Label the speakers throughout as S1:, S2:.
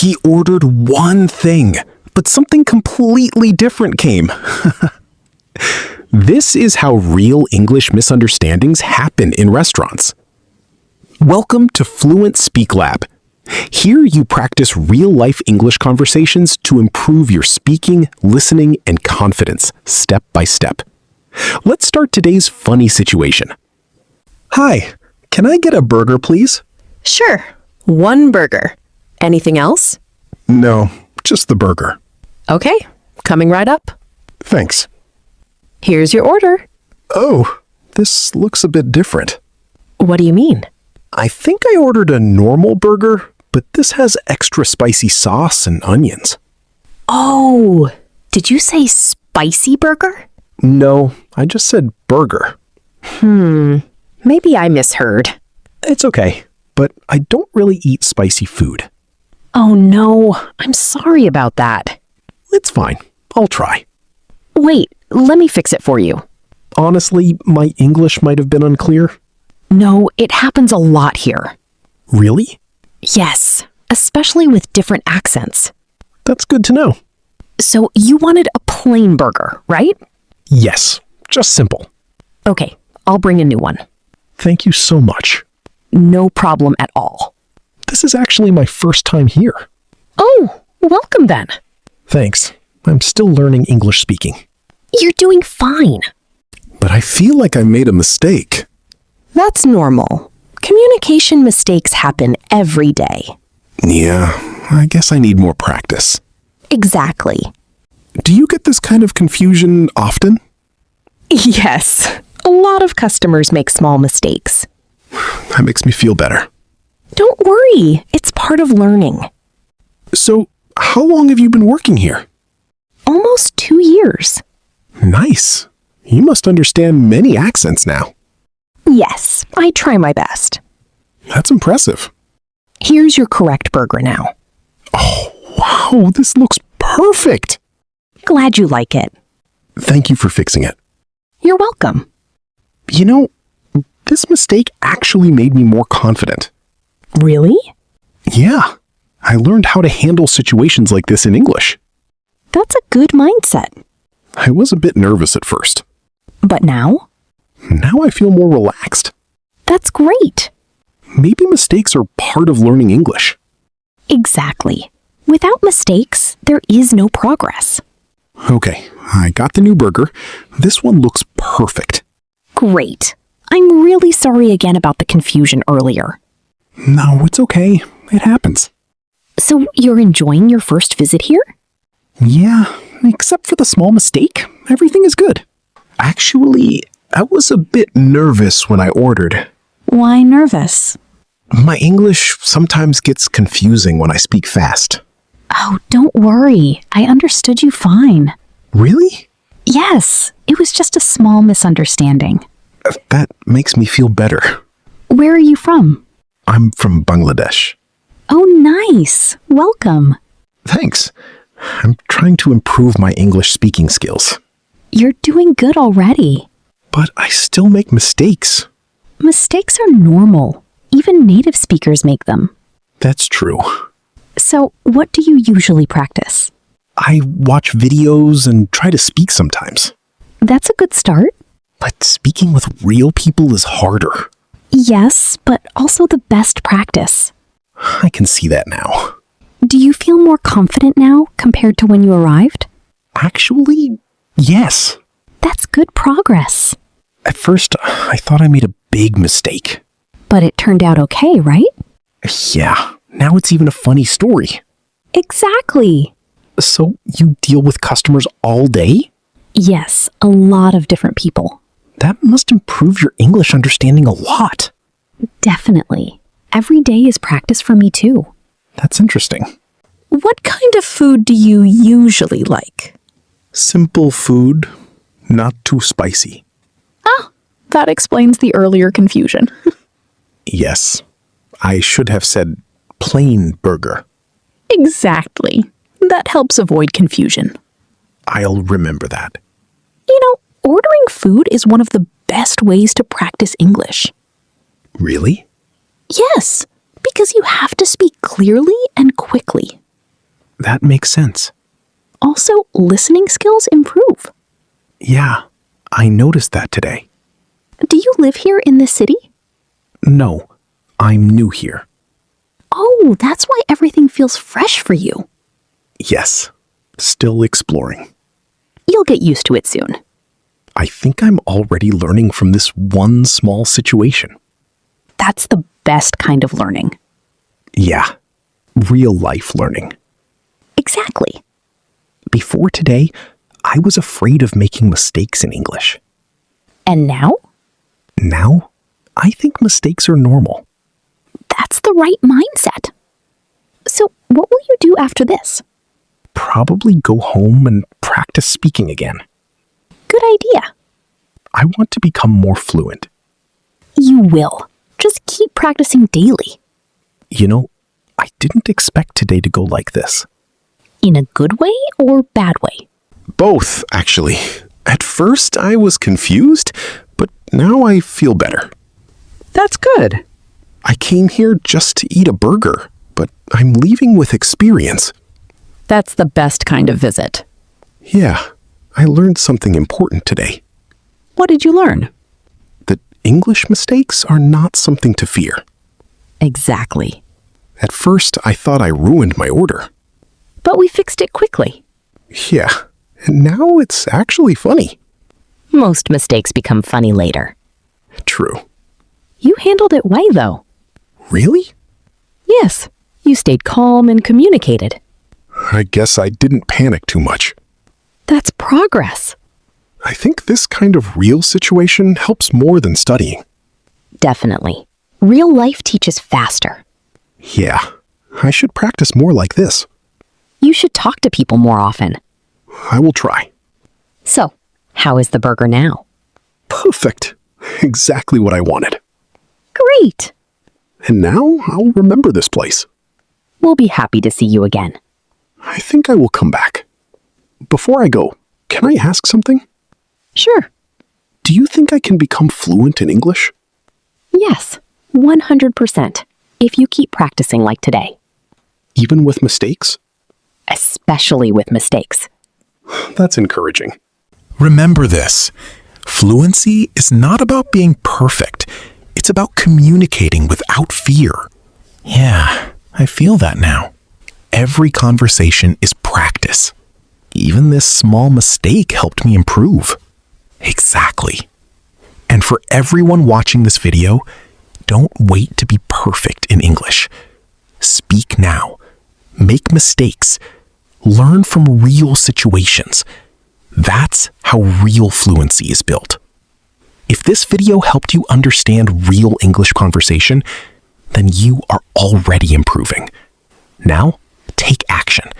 S1: He ordered one thing, but something completely different came. This is how real English misunderstandings happen in restaurants. Welcome to Fluent Speak Lab. Here you practice real-life English conversations to improve your speaking, listening, and confidence step by step. Let's start today's funny situation. Hi, can I get a burger, please?
S2: Sure. One burger. Anything else?
S1: No, just the burger.
S2: Okay, coming right up.
S1: Thanks.
S2: Here's your order.
S1: Oh, this looks a bit different.
S2: What do you mean?
S1: I think I ordered a normal burger, but this has extra spicy sauce and onions.
S2: Oh, did you say spicy burger?
S1: No, I just said burger.
S2: Maybe I misheard.
S1: It's okay, but I don't really eat spicy food.
S2: Oh no, I'm sorry about that.
S1: It's fine. I'll try.
S2: Wait, let me fix it for you.
S1: Honestly, my English might have been unclear.
S2: No, it happens a lot here.
S1: Really?
S2: Yes, especially with different accents.
S1: That's good to know.
S2: So you wanted a plain burger, right?
S1: Yes, just simple.
S2: Okay, I'll bring a new one.
S1: Thank you so much.
S2: No problem at all.
S1: This is actually my first time here.
S2: Oh, welcome then.
S1: Thanks. I'm still learning English speaking.
S2: You're doing fine.
S1: But I feel like I made a mistake.
S2: That's normal. Communication mistakes happen every day.
S1: Yeah, I guess I need more practice.
S2: Exactly.
S1: Do you get this kind of confusion often?
S2: Yes, a lot of customers make small mistakes.
S1: That makes me feel better.
S2: Don't worry, it's part of learning.
S1: So, how long have you been working here?
S2: Almost 2 years.
S1: Nice. You must understand many accents now.
S2: Yes, I try my best.
S1: That's impressive.
S2: Here's your correct burger now.
S1: Oh, wow, this looks perfect.
S2: Glad you like it.
S1: Thank you for fixing it.
S2: You're welcome.
S1: You know, this mistake actually made me more confident.
S2: Really?
S1: Yeah, I learned how to handle situations like this in English.
S2: That's a good mindset.
S1: I was a bit nervous at first.
S2: But now?
S1: Now I feel more relaxed.
S2: That's great.
S1: Maybe mistakes are part of learning English.
S2: Exactly. Without mistakes, there is no progress.
S1: Okay, I got the new burger. This one looks perfect.
S2: Great. I'm really sorry again about the confusion earlier.
S1: No, it's okay. It happens.
S2: So you're enjoying your first visit here?
S1: Yeah, except for the small mistake. Everything is good. Actually, I was a bit nervous when I ordered.
S2: Why nervous?
S1: My English sometimes gets confusing when I speak fast.
S2: Oh, don't worry. I understood you fine.
S1: Really?
S2: Yes, it was just a small misunderstanding.
S1: That makes me feel better.
S2: Where are you from?
S1: I'm from Bangladesh.
S2: Oh, nice. Welcome.
S1: Thanks. I'm trying to improve my English speaking skills.
S2: You're doing good already.
S1: But I still make mistakes.
S2: Mistakes are normal. Even native speakers make them.
S1: That's true.
S2: So, what do you usually practice?
S1: I watch videos and try to speak sometimes.
S2: That's a good start.
S1: But speaking with real people is harder.
S2: Yes, but also the best practice.
S1: I can see that now.
S2: Do you feel more confident now compared to when you arrived?
S1: Actually, yes.
S2: That's good progress.
S1: At first, I thought I made a big mistake.
S2: But it turned out okay, right?
S1: Yeah, now it's even a funny story.
S2: Exactly.
S1: So you deal with customers all day?
S2: Yes, a lot of different people.
S1: That must improve your English understanding a lot.
S2: Definitely. Every day is practice for me too.
S1: That's interesting.
S2: What kind of food do you usually like?
S1: Simple food, not too spicy.
S2: Ah, that explains the earlier confusion.
S1: Yes, I should have said plain burger.
S2: Exactly. That helps avoid confusion.
S1: I'll remember that.
S2: You know, ordering food is one of the best ways to practice English.
S1: Really?
S2: Yes, because you have to speak clearly and quickly.
S1: That makes sense.
S2: Also, listening skills improve.
S1: Yeah, I noticed that today.
S2: Do you live here in this city?
S1: No, I'm new here.
S2: Oh, that's why everything feels fresh for you.
S1: Yes, still exploring.
S2: You'll get used to it soon.
S1: I think I'm already learning from this one small situation.
S2: That's the best kind of learning.
S1: Yeah, real life learning.
S2: Exactly.
S1: Before today, I was afraid of making mistakes in English.
S2: And now?
S1: Now, I think mistakes are normal.
S2: That's the right mindset. So, what will you do after this?
S1: Probably go home and practice speaking again.
S2: Good idea.
S1: I want to become more fluent.
S2: You will. Just keep practicing daily.
S1: You know, I didn't expect today to go like this.
S2: In a good way or bad way?
S1: Both, actually. At first, I was confused, but now I feel better.
S3: That's good.
S1: I came here just to eat a burger, but I'm leaving with experience.
S3: That's the best kind of visit.
S1: Yeah, I learned something important today.
S3: What did you learn?
S1: That English mistakes are not something to fear.
S3: Exactly.
S1: At first, I thought I ruined my order.
S3: But we fixed it quickly.
S1: Yeah, and now it's actually funny.
S3: Most mistakes become funny later.
S1: True.
S3: You handled it well, though.
S1: Really?
S3: Yes, you stayed calm and communicated.
S1: I guess I didn't panic too much.
S3: That's progress.
S1: I think this kind of real situation helps more than studying.
S3: Definitely. Real life teaches faster.
S1: Yeah, I should practice more like this.
S3: You should talk to people more often.
S1: I will try.
S3: So, how is the burger now?
S1: Perfect. Exactly what I wanted.
S3: Great.
S1: And now I'll remember this place.
S3: We'll be happy to see you again.
S1: I think I will come back. Before I go, can I ask something?
S3: Sure.
S1: Do you think I can become fluent in English?
S3: Yes, 100%. If you keep practicing like today.
S1: Even with mistakes?
S3: Especially with mistakes.
S1: That's encouraging.
S4: Remember this. Fluency is not about being perfect. It's about communicating without fear. Yeah, I feel that now. Every conversation is practice. Even this small mistake helped me improve. Exactly. And for everyone watching this video, don't wait to be perfect in English. Speak now. Make mistakes. Learn from real situations. That's how real fluency is built. If this video helped you understand real English conversation, then you are already improving. Now, take action.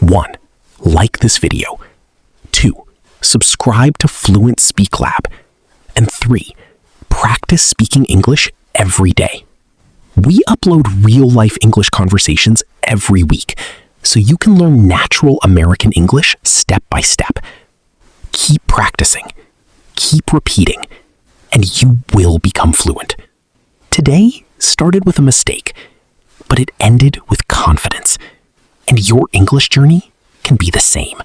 S4: 1. Like this video. 2. Subscribe to Fluent Speak Lab. And 3. Practice speaking English every day. We upload real-life English conversations every week, so you can learn natural American English step by step. Keep practicing, keep repeating, and you will become fluent. Today started with a mistake, but it ended with confidence, and your English journey can be the same.